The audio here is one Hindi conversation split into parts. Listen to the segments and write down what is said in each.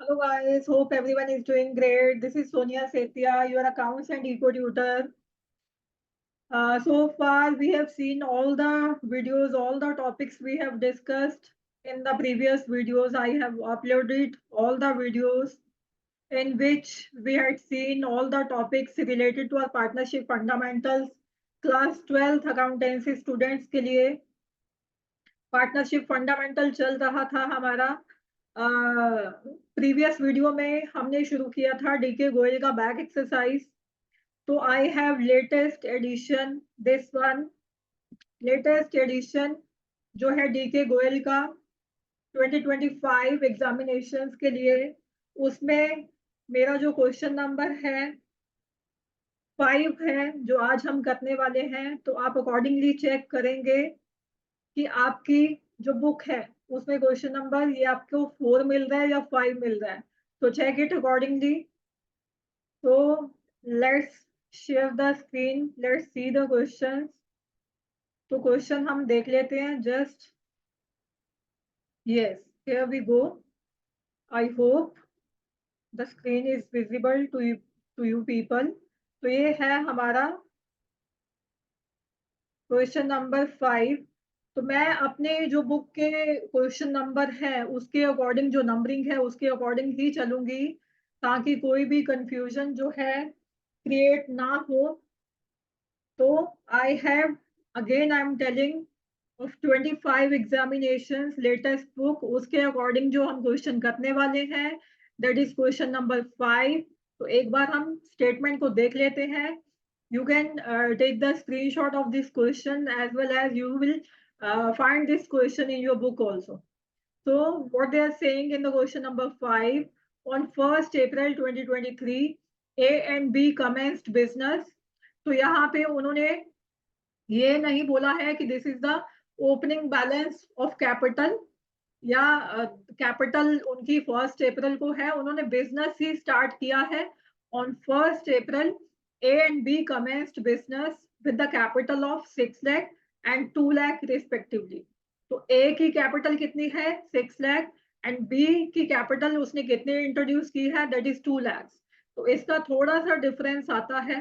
Hello guys, hope everyone is doing great. This is Sonia Setia, your accounts and eco tutor. So far, we have seen all the videos, all the topics we have discussed in the previous videos. I have uploaded all the videos in which we had seen all the topics related to our partnership fundamentals. Class 12th accountancy students के लिए पार्टनरशिप फंडामेंटल चल रहा था हमारा। प्रीवियस वीडियो में हमने शुरू किया था डीके गोयल का बैक एक्सरसाइज। तो I have latest edition, this one latest edition जो है डीके गोयल का 2025 एग्जामिनेशंस के लिए। उसमें मेरा जो क्वेश्चन नंबर है 5 है जो आज हम करने वाले हैं। तो आप अकॉर्डिंगली चेक करेंगे कि आपकी जो बुक है उसमें क्वेश्चन नंबर ये आपको 4 मिल रहा है या 5 मिल रहा है। तो चेक इट अकॉर्डिंगली। तो let's share the screen, let's see the questions. तो क्वेश्चन हम देख लेते हैं just. Yes, here we go. I hope the screen is visible to you people. तो ये है हमारा क्वेश्चन नंबर 5। तो मैं अपने जो बुक के क्वेश्चन नंबर है उसके अकॉर्डिंग, जो नंबरिंग है उसके अकॉर्डिंग ही चलूंगी ताकि कोई भी कंफ्यूजन जो है क्रिएट ना हो। तो I have, again I am telling, of 25 examinations latest book, उसके अकॉर्डिंग जो हम क्वेश्चन करने वाले हैं दैट इज क्वेश्चन नंबर 5। तो एक बार हम स्टेटमेंट को देख लेते हैं। You can take the screenshot of this question as well as you will find this question in your book also. So what they are saying in the question number 5, on 1st April 2023, A and B commenced business. तो यहाँ पे उन्होंने ये नहीं बोला है कि this is the opening balance of capital या कैपिटल उनकी 1st अप्रैल को है। उन्होंने बिजनेस ही स्टार्ट किया है on 1st April. A and B commenced business with the capital of 6 lakh and 2 lakh respectively. तो ए की कैपिटल कितनी है 6 लाख एंड बी की कैपिटल उसने कितनी इंट्रोड्यूस की है दैट इज 2 लाख। तो इसका थोड़ा सा डिफरेंस आता है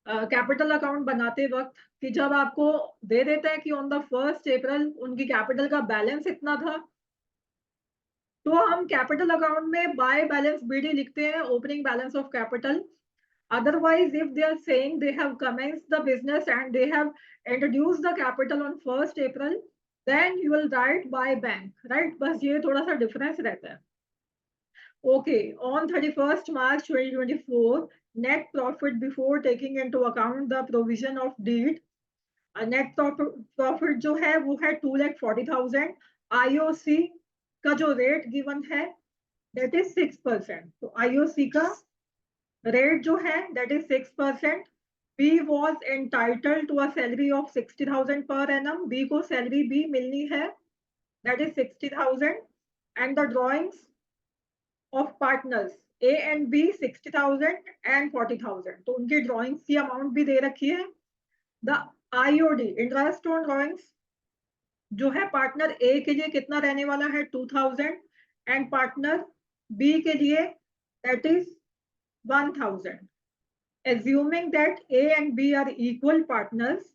कैपिटल अकाउंट बनाते वक्त कि जब आपको दे देता है कि ऑन द 1st अप्रैल उनकी कैपिटल का बैलेंस इतना था तो हम कैपिटल अकाउंट में बाय बैलेंस बीडी लिखते हैं, opening balance of capital. Otherwise, if they are saying they have commenced the business and they have introduced the capital on 1st April, then you will write by bank, right? बस ये थोड़ा सा डिफरेंस रहता है। Okay, on 31st March 2024, net profit before taking into account the provision of deed, net profit जो है वो है 2,40,000। आईओसी का जो रेट गिवन है दैट इज 6%। तो आईओसी का रेट जो है that is 6%। B was entitled to a salary of 60,000 per annum. B को सैलरी बी मिलनी है that is 60,000 and the drawings of partners A and B 60,000 and 40,000। तो उनकी ड्रॉइंग्स की अमाउंट भी दे रखी है। The IOD interest on drawings जो है पार्टनर ए के लिए कितना रहने वाला है 2,000 एंड पार्टनर बी के लिए that is 1,000। Assuming that A and B are equal partners,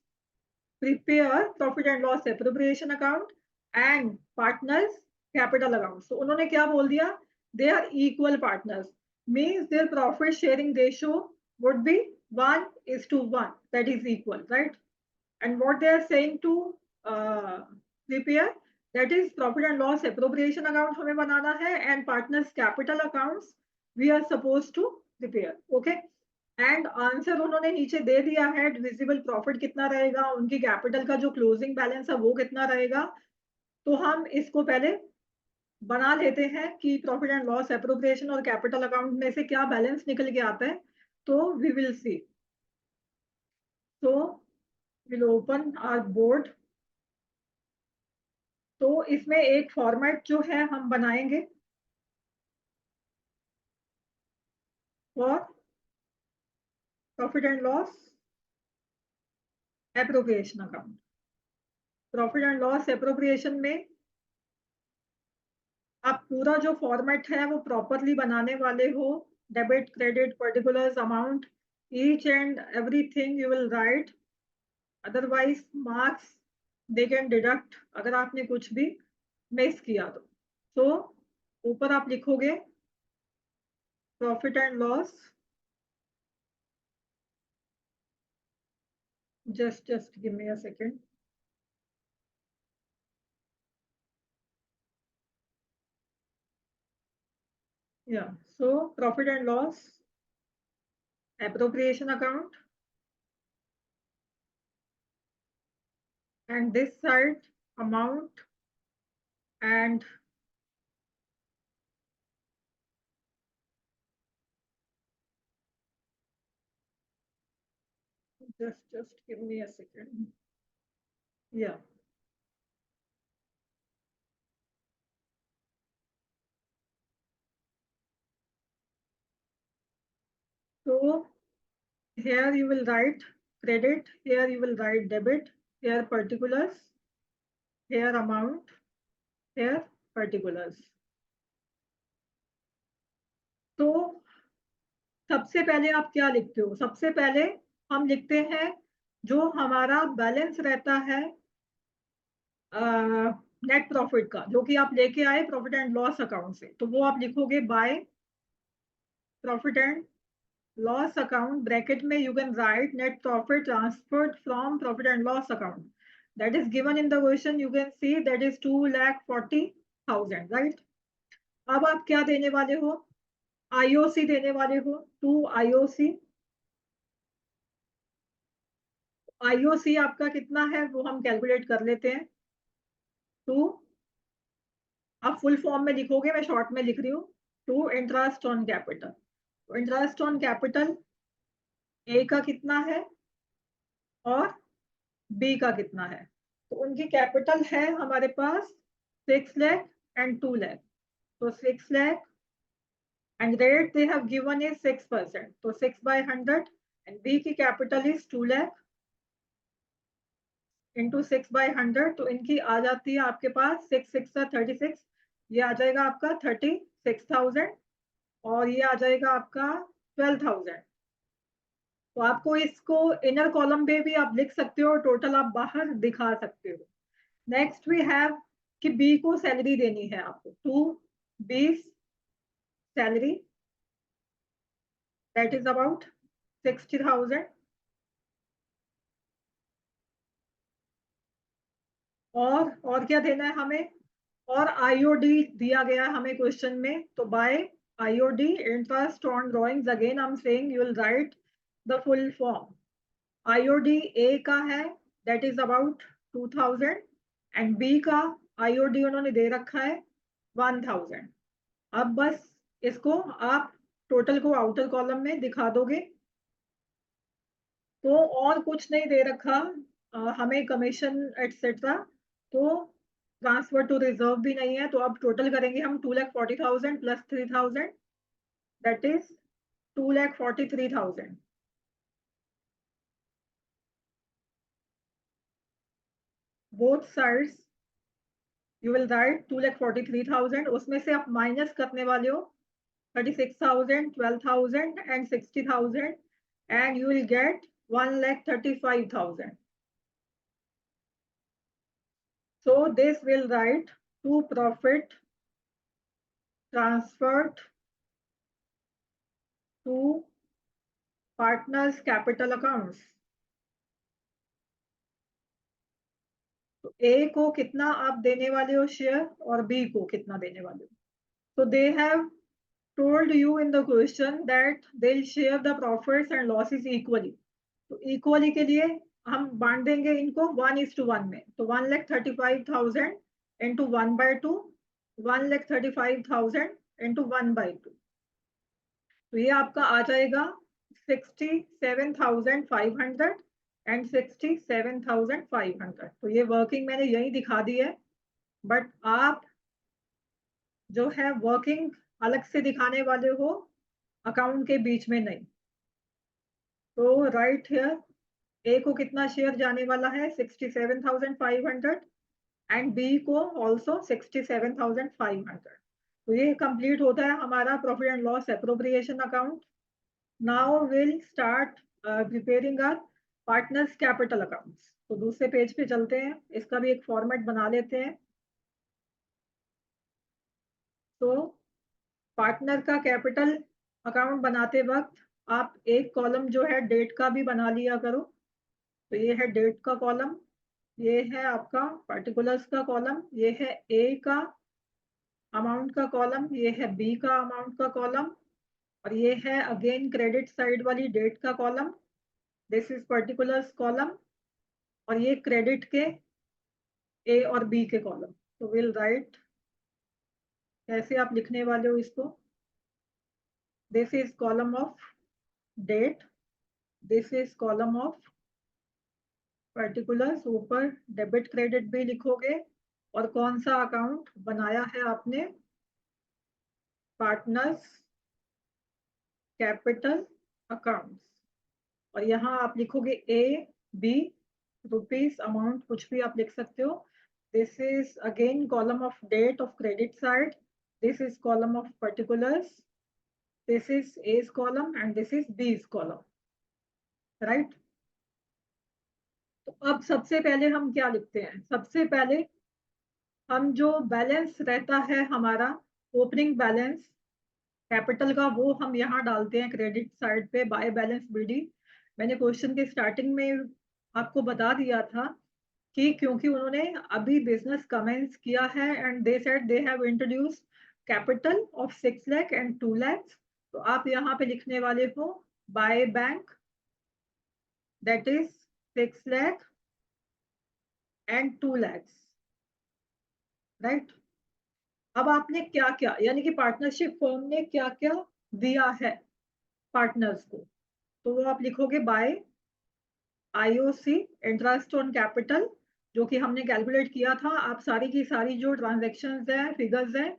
prepare profit and loss appropriation account and partners capital account. So उन्होंने क्या बोल दिया, they are equal partners, means their profit sharing ratio would be 1:1, that is equal, right? And what they are saying to prepare, that is profit and loss appropriation account हमें बनाना है and partners capital accounts we are supposed to prepare, okay? And answer उन्होंने नीचे दे दिया है, डिविजिबल प्रॉफिट कितना रहेगा, उनकी कैपिटल का जो क्लोजिंग बैलेंस है वो कितना रहेगा। तो हम इसको पहले बना लेते हैं कि प्रॉफिट एंड लॉस एप्रोप्रिएशन और कैपिटल अकाउंट में से क्या बैलेंस निकल के आता है। तो वी विल सी। तो विल ओपन आवर बोर्ड। तो इसमें एक फॉर्मेट जो है हम बनाएंगे for profit and loss appropriation account. Profit and loss appropriation में आप पूरा जो फॉर्मेट है वो प्रॉपरली बनाने वाले हो, debit credit particulars amount each and everything you will right, otherwise marks they can deduct अगर आपने कुछ भी मिस किया तो। सो ऊपर आप लिखोगे profit and loss, just give me a second. Yeah, so profit and loss, appropriation account, and this side amount, and just give me a second. Yeah. So here you will write credit, here you will write debit, here particulars, here amount, here particulars. तो सबसे पहले आप क्या लिखते हो? सबसे पहले हम लिखते हैं जो हमारा बैलेंस रहता है नेट प्रॉफिट का, जो कि आप लेके आए प्रॉफिट एंड लॉस अकाउंट से, तो वो आप लिखोगे by profit and loss account, bracket में you can write net profit transferred from profit and loss account that is given in the question, you can see that is 2,40,000, right. अब आप क्या देने वाले हो? आईओसी देने वाले हो, टू आईओसी। आईओसी आपका कितना है वो हम कैलकुलेट कर लेते हैं। टू, आप फुल फॉर्म में लिखोगे, मैं शॉर्ट में लिख रही हूँ, टू इंटरेस्ट ऑन कैपिटल। तो इंटरेस्ट ऑन कैपिटल ए का कितना है और बी का कितना है? तो उनकी कैपिटल है हमारे पास 6 लाख एंड 2 लाख, तो 6 lakh and rate they have given is 6%, तो 6/100, एंड बी की कैपिटल इज 2 लाख इंटू 6/100, तो इनकी आ जाती है आपके पास 6 6 36, ये आ जाएगा आपका 36,000 और ये आ जाएगा आपका 12,000। तो आपको इसको इनर कॉलम पे भी आप लिख सकते हो, टोटल आप बाहर दिखा सकते हो। नेक्स्ट वी हैव कि बी को सैलरी देनी है आपको, to B salary that is about 60,000, और क्या देना है हमें? और आईओडी दिया गया है हमें क्वेश्चन में, तो by IOD interest on drawings, again I am saying you will write the full form. IOD A का है that is about 2,000 and B का आईओडी उन्होंने दे रखा है 1,000। अब बस इसको आप टोटल को आउटर कॉलम में दिखा दोगे, तो और कुछ नहीं दे रखा हमें कमीशन एटसेट्रा, तो ट्रांसफर टू रिजर्व भी नहीं है, तो अब टोटल करेंगे हम 2,40,000 plus 3,000 that is 2,43,000। Both sides you will right 2,43,000, उसमें से आप माइनस करने वाले हो 36,000, 12,000 and 60,000, and you will get 1,35,000. So this will write to profit transferred to partners capital accounts. तो ए को कितना आप देने वाले हो शेयर और बी को कितना देने वाले हो? So they have told you in the question that they'll share the profits and losses equally. तो इक्वली के लिए हम बांट देंगे इनको 1:1 में, तो 1,35,000 इंटू 1/2, 1,35,000 इंटू 1/2, तो ये आपका आ जाएगा 67,500 एंड 67,500। तो ये वर्किंग मैंने यही दिखा दी है, बट आप जो है वर्किंग अलग से दिखाने वाले हो, अकाउंट के बीच में नहीं। तो राइट हियर ए को कितना शेयर जाने वाला है 67,500 एंड बी को ऑल्सो 67,500। तो ये कंप्लीट होता है हमारा profit and loss appropriation account. Now will start preparing our partners capital accounts. तो दूसरे पेज पे चलते हैं, इसका भी एक फॉर्मेट बना लेते हैं। तो पार्टनर का कैपिटल अकाउंट बनाते वक्त आप एक कॉलम जो है डेट का भी बना लिया करो। तो ये है डेट का कॉलम, ये है आपका पर्टिकुलर्स का कॉलम, ये है ए का अमाउंट का कॉलम, ये है बी का अमाउंट का कॉलम, और ये है अगेन क्रेडिट साइड वाली डेट का column. This is particulars column, और ये क्रेडिट के ए और बी के कॉलम। तो विल राइट, कैसे आप लिखने वाले हो इसको। This is column of date, this is column of particulars, ऊपर डेबिट क्रेडिट भी लिखोगे। और कौन सा अकाउंट बनाया है आपने, पार्टनर्स कैपिटल अकाउंट्स। और यहाँ आप लिखोगे ए बी, रुपीस अमाउंट कुछ भी आप लिख सकते हो। This is again column of डेट of credit side, this is column of particulars, this is A's column and this is B's column, right. तो अब सबसे पहले हम क्या लिखते हैं, सबसे पहले हम जो बैलेंस रहता है हमारा ओपनिंग बैलेंस कैपिटल का, वो हम यहाँ डालते हैं क्रेडिट साइड पे बाय बैलेंस बीडी। मैंने क्वेश्चन के स्टार्टिंग में आपको बता दिया था कि क्योंकि उन्होंने अभी बिजनेस कमेंस किया है and they said they have introduce capital of 6 lakh and 2 lakh. तो आप यहाँ पे लिखने वाले हो by bank, that is 6 lakh and 2 lakh, right. अब आपने क्या क्या, यानी कि पार्टनरशिप फर्म ने क्या क्या दिया है पार्टनर्स को, तो वो आप लिखोगे by IOC interest on capital, जो कि हमने कैलकुलेट किया था। आप सारी की सारी जो ट्रांजैक्शंस हैं, फिगर्स हैं,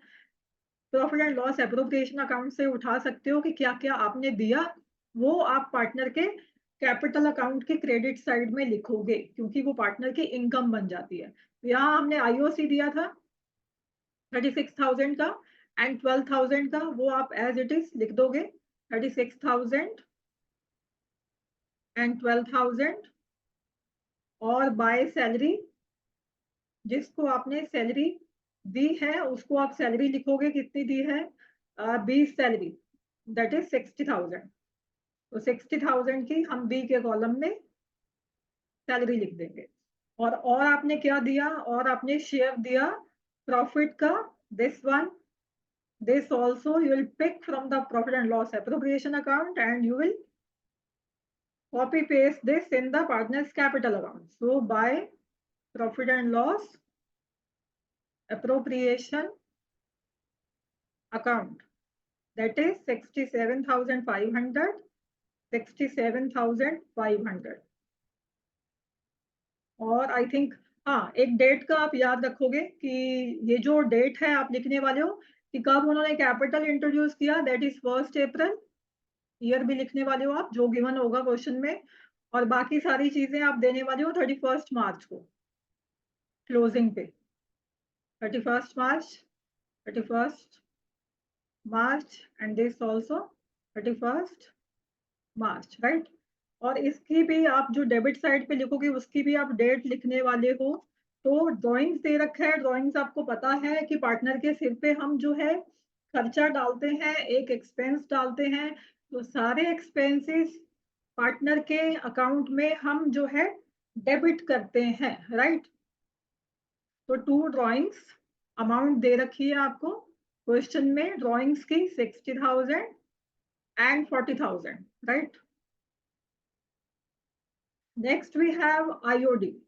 profit and loss appropriation account से उठा सकते हो कि क्या क्या आपने दिया, वो आप पार्टनर के कैपिटल अकाउंट के क्रेडिट साइड में लिखोगे, क्योंकि वो पार्टनर की इनकम बन जाती है। तो यहाँ हमने आईओसी दिया था 36,000 का एंड 12,000 का, वो आप एज इट इज लिख दोगे, 36,000 एंड 12,000। और बाय सैलरी, जिसको आपने सैलरी दी है उसको आप सैलरी लिखोगे, कितनी दी है, 20 सैलरी, दैट इज 60,000। तो 60,000 की हम बी के कॉलम में सैलरी लिख देंगे। और आपने क्या दिया, और आपने शेयर दिया प्रॉफिट का, this one, this also you will pick from the profit and loss appropriation account and you will copy paste this in the partners capital account. So by profit and loss appropriation account, that is 67,500, 67,500। और आई थिंक हाँ, एक डेट का आप याद रखोगे कि ये जो डेट है आप लिखने वाले हो कि कब उन्होंने कैपिटल इंट्रोड्यूस किया, दैट इज 1 अप्रैल। ईयर भी लिखने वाले हो आप, जो गिवन होगा क्वेश्चन में। और बाकी सारी चीजें आप देने वाले हो 31 मार्च को क्लोजिंग पे, 31 March, 31 March and this also 31 March, right. और इसकी भी आप जो डेबिट साइड पे लिखोगे उसकी भी आप डेट लिखने वाले हो। तो ड्राइंग्स दे रखा है, ड्राइंग्स आपको पता है कि पार्टनर के सिर पे हम जो है खर्चा डालते हैं, एक एक्सपेंस डालते हैं। तो सारे एक्सपेंसेस पार्टनर के अकाउंट में हम जो है डेबिट करते हैं, राइट। तो 2 ड्राइंग्स अमाउंट दे रखी है आपको क्वेश्चन में, ड्राइंग्स की 60,000 and 40,000, right. Next we have IOD,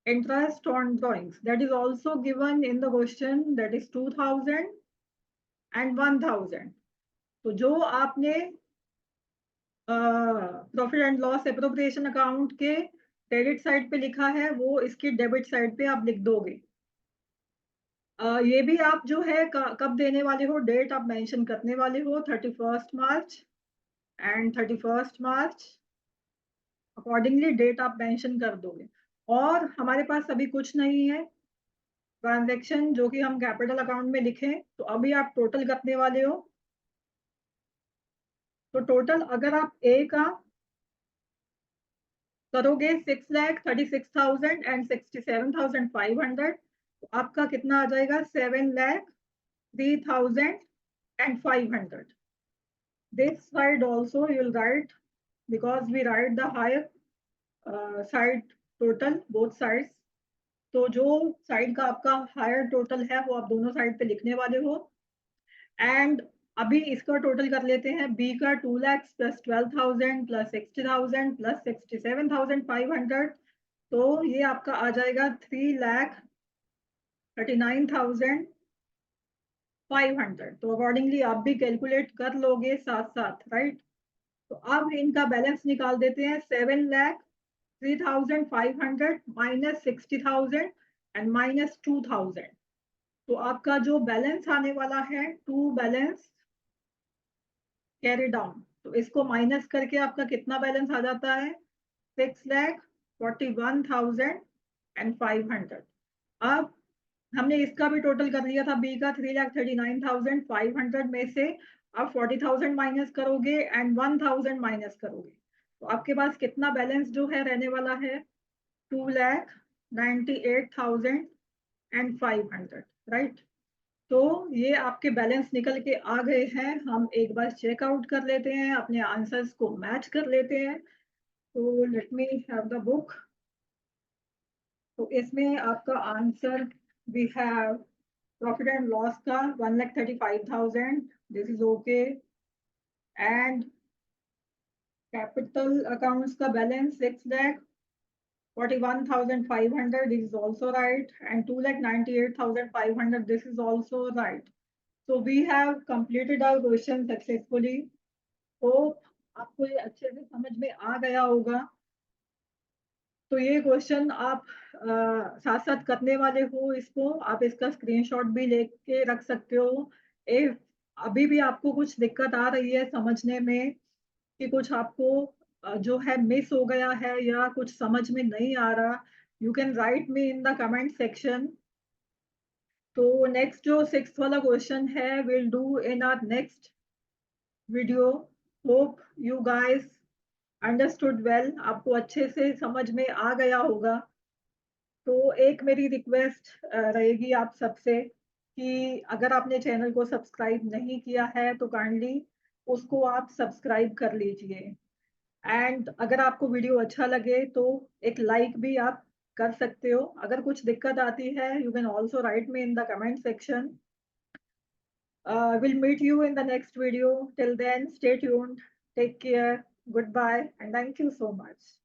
interest on drawings, that is also given in the question, that is 2,000 and 1,000। तो जो आपने profit and loss appropriation account के क्रेडिट साइड पे लिखा है वो इसकी डेबिट साइड पे आप लिख दोगे। ये भी आप जो है कब देने वाले हो, डेट आप मेंशन करने वाले हो 31 March and 31 March, accordingly date आप मेंशन कर दोगे। और हमारे पास अभी कुछ नहीं है, ट्रांजैक्शन जो कि हम कैपिटल अकाउंट में लिखें, तो अभी आप टोटल करने वाले हो। तो टोटल अगर आप ए का करोगे 6,36,067,500, तो आपका कितना आ जाएगा 7,03,500. This side also you will write, because we write the higher side total both sides. तो जो साइड का आपका हायर टोटल है वो आप दोनों साइड पे लिखने वाले हो। एंड अभी इसका टोटल कर लेते हैं। बी का 2 lakhs प्लस 12,000 प्लस 60,000 प्लस 67,500, तो ये आपका आ जाएगा 3,39,500। तो अकॉर्डिंगली आप भी कैलकुलेट कर लोगे साथ साथ, राइट। तो अब इनका बैलेंस निकाल देते हैं। 7,03,500 माइनस 60,000 एंड माइनस 2,000, तो आपका जो बैलेंस आने वाला है टू बैलेंस कैरी डाउन, तो इसको माइनस करके आपका कितना बैलेंस आ जाता है 6,41,500। अब हमने इसका भी टोटल कर लिया था, बी का 3,39,500 में से आप 40,000 माइनस करोगे एंड 1,000 माइनस करोगे, तो आपके पास कितना बैलेंस जो है रहने वाला है 2,98,500, राइट। तो ये आपके बैलेंस निकल के आ गए हैं। हम एक बार चेकआउट कर लेते हैं, अपने आंसर्स को मैच कर लेते हैं। तो let me have the book. तो इसमें आपका answer we have profit and loss का 1,35,000, this is okay. And capital accounts का balance 6,41,500, this is also right, and 2,98,500, this is also right. So we have completed our question successfully. Hope आपको ये अच्छे से समझ में आ गया होगा। तो ये क्वेश्चन आप साथ साथ करने वाले हो, इसको आप इसका स्क्रीनशॉट भी लेके रख सकते हो। इफ अभी भी आपको कुछ दिक्कत आ रही है समझने में कि कुछ आपको जो है मिस हो गया है या कुछ समझ में नहीं आ रहा, you can write me in the comment section. तो नेक्स्ट जो 6th वाला क्वेश्चन है will do in our next video. Hope you guys understood well, आपको अच्छे से समझ में आ गया होगा। तो एक मेरी रिक्वेस्ट रहेगी आप सबसे कि अगर आपने चैनल को सब्सक्राइब नहीं किया है तो काइंडली उसको आप सब्सक्राइब कर लीजिए। एंड अगर आपको वीडियो अच्छा लगे तो एक लाइक भी आप कर सकते हो। अगर कुछ दिक्कत आती है you can also right me in the comment section. We'll meet you in the next video. Till then, stay tuned, take care, goodbye, and thank you so much.